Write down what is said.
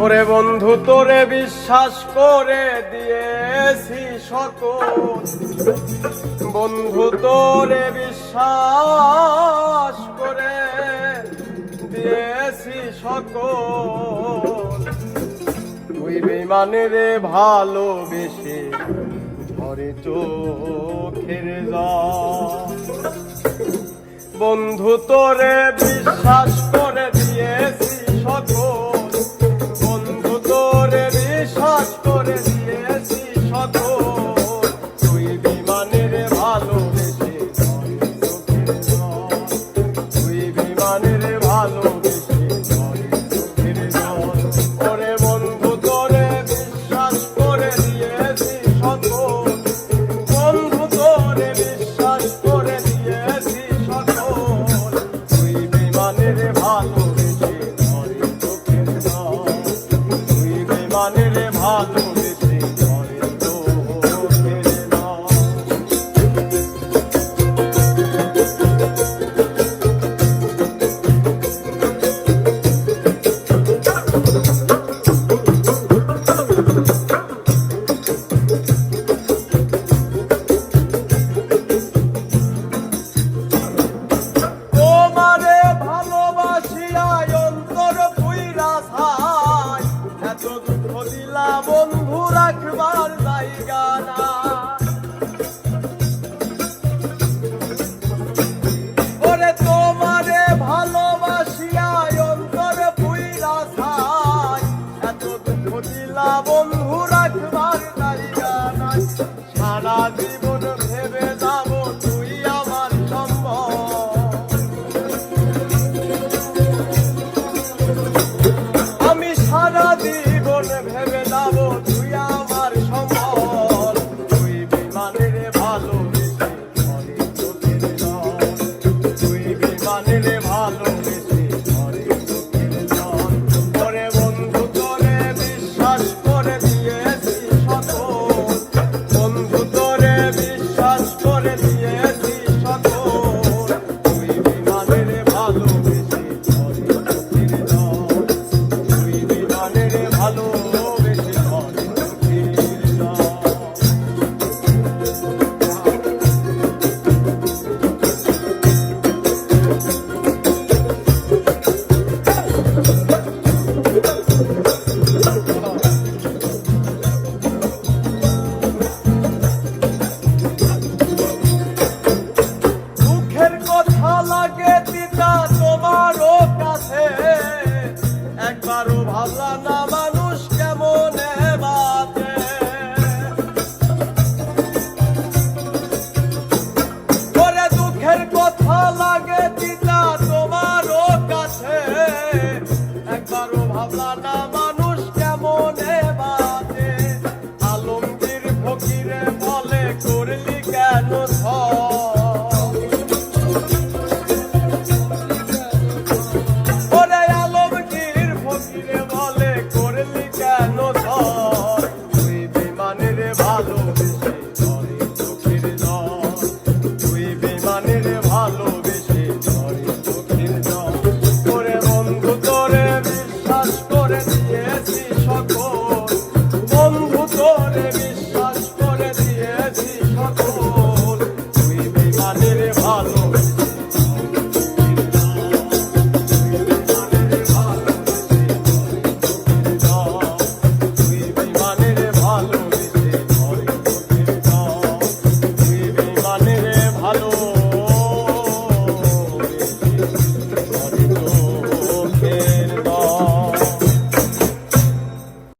ওরে বন্ধু তোরে বিশ্বাস করে দিয়েছি সকল, বন্ধু তোরে বিশ্বাস করে দিয়েছি সকল। তুই বেঈমানের ভালোবেসে ধরে চোখের জল, বন্ধু তোরে বিশ্বাস করে দিয়েছি সকল, বন্ধু তোরে বিশ্বাস করে দিয়েছি সকল। তুই বেঈমানের ভালোবেসে ধরে চোখের জল, তুই বেঈমানের ভালোবেসে ধরে চোখের জল। ওরে বন্ধু তোরে বিশ্বাস করে দিয়েছি সকল, বন্ধু তোরে বিশ্বাস করে দিয়েছি সকল। তুই বেঈমানের ভালোবেসে ধরে চোখের জল, তুই বেঈমানের ভালোবেসে ধরে চোখের জল। তোমারে ভালোবাসিয়া অন্তর পুইরা ছাই, এত দুঃখ দিলা বন্ধু রাখবার জায়গা নাই। ওরে তোমারে ভালোবাসিয়া অন্তর পুইরা ছাই, এত দুঃখ দিলা বন্ধু রাখবার জায়গা নাই। সারা জীবন ভেবে যাব তুই আমার সম্বল, আমি সারা জীবন ভেবে যাব তুই আমার সম্বল। তুই বেঈমানের ভালোবেসে ধরে চোখের জল, তুই বেঈমানের ভালোবেসে ধরে চোখের জল। ওরে বন্ধু তোরে বিশ্বাস করে দিয়েছি সকল, বন্ধু তোরে বিশ্বাস করে দিয়েছি সকল। তুই বেঈমানের ভালোবেসে ধরে চোখের জল, তুই বেঈমানের ভালোবেসে ধরে চোখের জল। দুঃখের কথা লাগে তিতা তোমারও কাছে, একবারও ভাবলা না মানুষ কেমন বাঁচে। ওরে দুঃখের কথা লাগে তিতা তোমারও কাছে, একবারও ভাবলা না মানুষ কেমন বাঁচে। আলমগীর ফকিরে বলে করলি কেন ছল, ওরে আলমগীর ফকিরে বলে করলি কেন ছল। তুই বেঈমানের ভালোবেসে ধরে চোখের জল, তুই বেঈমানের ভালোবেসে ধরে চোখের জল। ওরে বন্ধু তোরে বিশ্বাস করে দিয়েছি